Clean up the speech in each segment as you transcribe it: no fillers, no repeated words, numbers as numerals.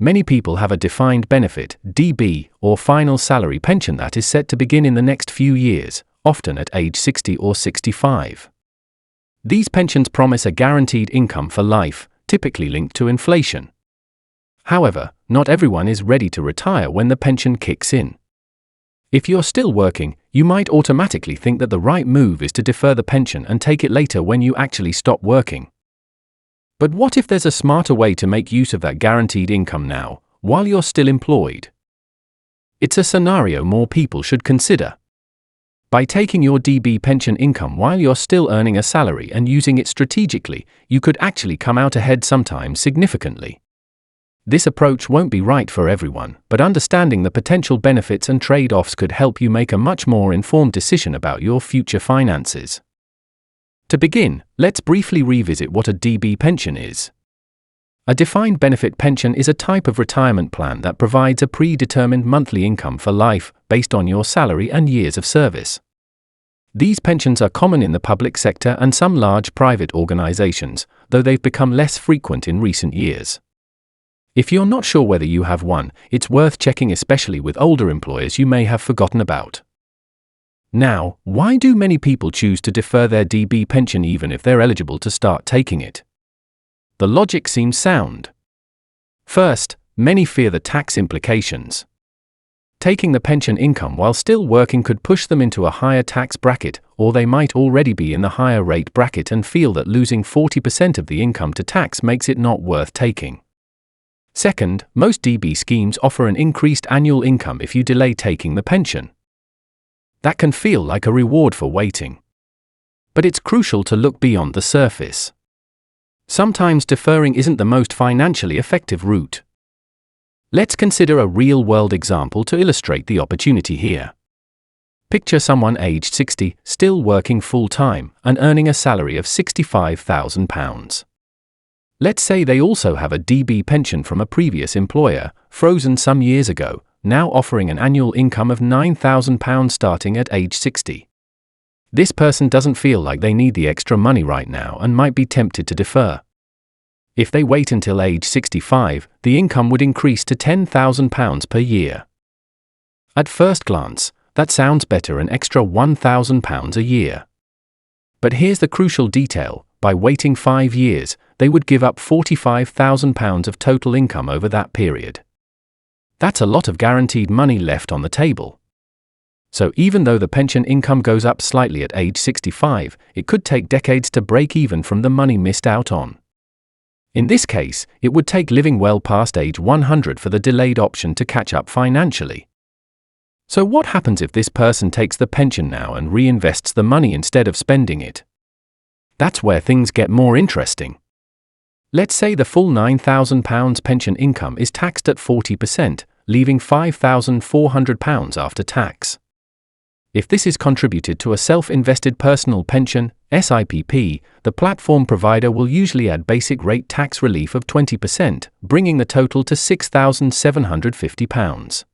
Many people have a defined benefit (DB) or final salary pension that is set to begin in the next few years, often at age 60 or 65. These pensions promise a guaranteed income for life, typically linked to inflation. However, not everyone is ready to retire when the pension kicks in. If you're still working, you might automatically think that the right move is to defer the pension and take it later when you actually stop working. But what if there's a smarter way to make use of that guaranteed income now, while you're still employed? It's a scenario more people should consider. By taking your DB pension income while you're still earning a salary and using it strategically, you could actually come out ahead sometimes significantly. This approach won't be right for everyone, but understanding the potential benefits and trade-offs could help you make a much more informed decision about your future finances. To begin, let's briefly revisit what a DB pension is. A defined benefit pension is a type of retirement plan that provides a predetermined monthly income for life, based on your salary and years of service. These pensions are common in the public sector and some large private organizations, though they've become less frequent in recent years. If you're not sure whether you have one, it's worth checking, especially with older employers you may have forgotten about. Now, why do many people choose to defer their DB pension even if they're eligible to start taking it? The logic seems sound. First, many fear the tax implications. Taking the pension income while still working could push them into a higher tax bracket, or they might already be in the higher rate bracket and feel that losing 40% of the income to tax makes it not worth taking. Second, most DB schemes offer an increased annual income if you delay taking the pension. That can feel like a reward for waiting. But it's crucial to look beyond the surface. Sometimes deferring isn't the most financially effective route. Let's consider a real-world example to illustrate the opportunity here. Picture someone aged 60, still working full-time, and earning a salary of £65,000. Let's say they also have a DB pension from a previous employer, frozen some years ago, now offering an annual income of £9,000 starting at age 60. This person doesn't feel like they need the extra money right now and might be tempted to defer. If they wait until age 65, the income would increase to £10,000 per year. At first glance, that sounds better, an extra £1,000 a year. But here's the crucial detail: by waiting 5 years, they would give up £45,000 of total income over that period. That's a lot of guaranteed money left on the table. So even though the pension income goes up slightly at age 65, it could take decades to break even from the money missed out on. In this case, it would take living well past age 100 for the delayed option to catch up financially. So what happens if this person takes the pension now and reinvests the money instead of spending it? That's where things get more interesting. Let's say the full £9,000 pension income is taxed at 40%, leaving £5,400 after tax. If this is contributed to a self-invested personal pension, SIPP, the platform provider will usually add basic rate tax relief of 20%, bringing the total to £6,750.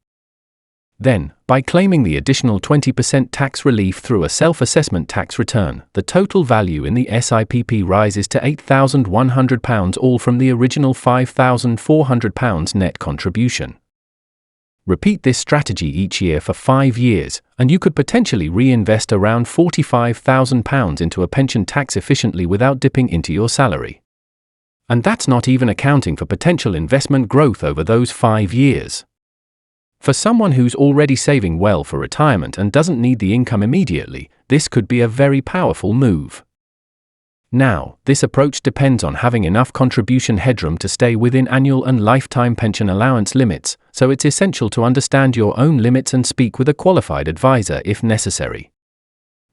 Then, by claiming the additional 20% tax relief through a self-assessment tax return, the total value in the SIPP rises to £8,100, all from the original £5,400 net contribution. Repeat this strategy each year for 5 years, and you could potentially reinvest around £45,000 into a pension tax efficiently without dipping into your salary. And that's not even accounting for potential investment growth over those 5 years. For someone who's already saving well for retirement and doesn't need the income immediately, this could be a very powerful move. Now, this approach depends on having enough contribution headroom to stay within annual and lifetime pension allowance limits, so it's essential to understand your own limits and speak with a qualified advisor if necessary.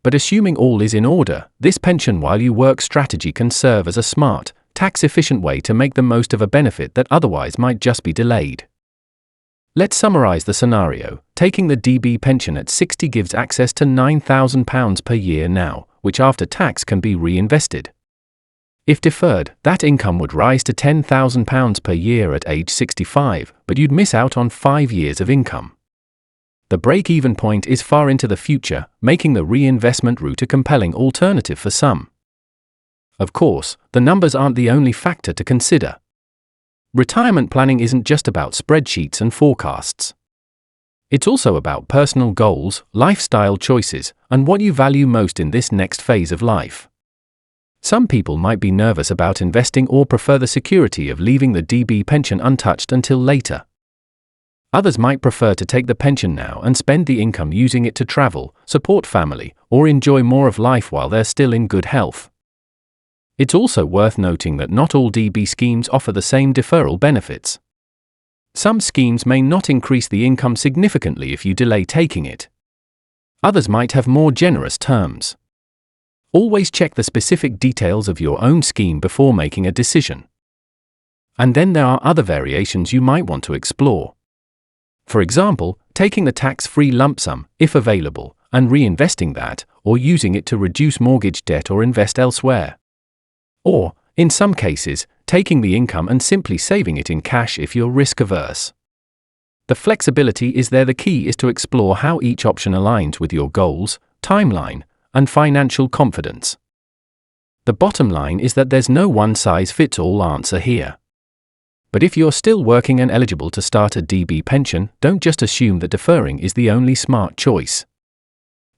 But assuming all is in order, this pension while you work strategy can serve as a smart, tax-efficient way to make the most of a benefit that otherwise might just be delayed. Let's summarize the scenario. Taking the DB pension at 60 gives access to £9,000 per year now, which after tax can be reinvested. If deferred, that income would rise to £10,000 per year at age 65, but you'd miss out on 5 years of income. The break-even point is far into the future, making the reinvestment route a compelling alternative for some. Of course, the numbers aren't the only factor to consider. Retirement planning isn't just about spreadsheets and forecasts. It's also about personal goals, lifestyle choices, and what you value most in this next phase of life. Some people might be nervous about investing or prefer the security of leaving the DB pension untouched until later. Others might prefer to take the pension now and spend the income using it to travel, support family, or enjoy more of life while they're still in good health. It's also worth noting that not all DB schemes offer the same deferral benefits. Some schemes may not increase the income significantly if you delay taking it. Others might have more generous terms. Always check the specific details of your own scheme before making a decision. And then there are other variations you might want to explore. For example, taking the tax-free lump sum, if available, and reinvesting that, or using it to reduce mortgage debt or invest elsewhere. Or, in some cases, taking the income and simply saving it in cash if you're risk-averse. The flexibility is there. The key is to explore how each option aligns with your goals, timeline, and financial confidence. The bottom line is that there's no one-size-fits-all answer here. But if you're still working and eligible to start a DB pension, don't just assume that deferring is the only smart choice.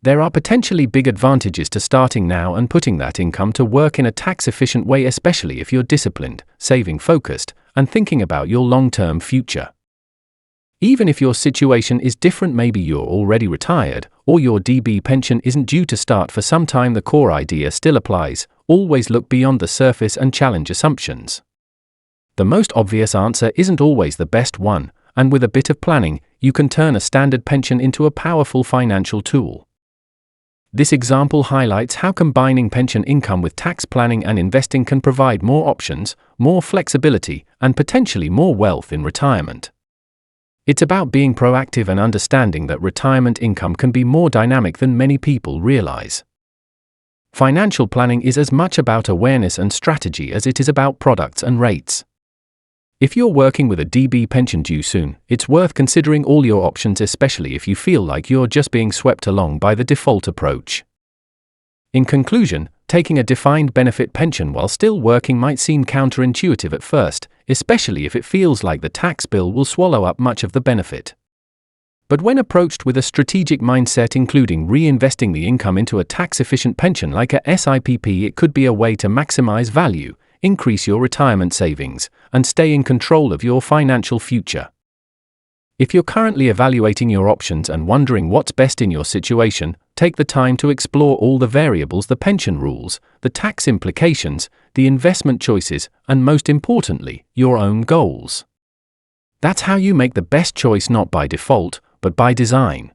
There are potentially big advantages to starting now and putting that income to work in a tax-efficient way, especially if you're disciplined, saving-focused, and thinking about your long-term future. Even if your situation is different, maybe you're already retired, or your DB pension isn't due to start for some time, the core idea still applies. Always look beyond the surface and challenge assumptions. The most obvious answer isn't always the best one, and with a bit of planning, you can turn a standard pension into a powerful financial tool. This example highlights how combining pension income with tax planning and investing can provide more options, more flexibility, and potentially more wealth in retirement. It's about being proactive and understanding that retirement income can be more dynamic than many people realize. Financial planning is as much about awareness and strategy as it is about products and rates. If you're working with a DB pension due soon, it's worth considering all your options, especially if you feel like you're just being swept along by the default approach. In conclusion, taking a defined benefit pension while still working might seem counterintuitive at first, especially if it feels like the tax bill will swallow up much of the benefit. But when approached with a strategic mindset, including reinvesting the income into a tax-efficient pension like a SIPP, it could be a way to maximize value, increase your retirement savings, and stay in control of your financial future. If you're currently evaluating your options and wondering what's best in your situation, take the time to explore all the variables: the pension rules, the tax implications, the investment choices, and most importantly, your own goals. That's how you make the best choice, not by default, but by design.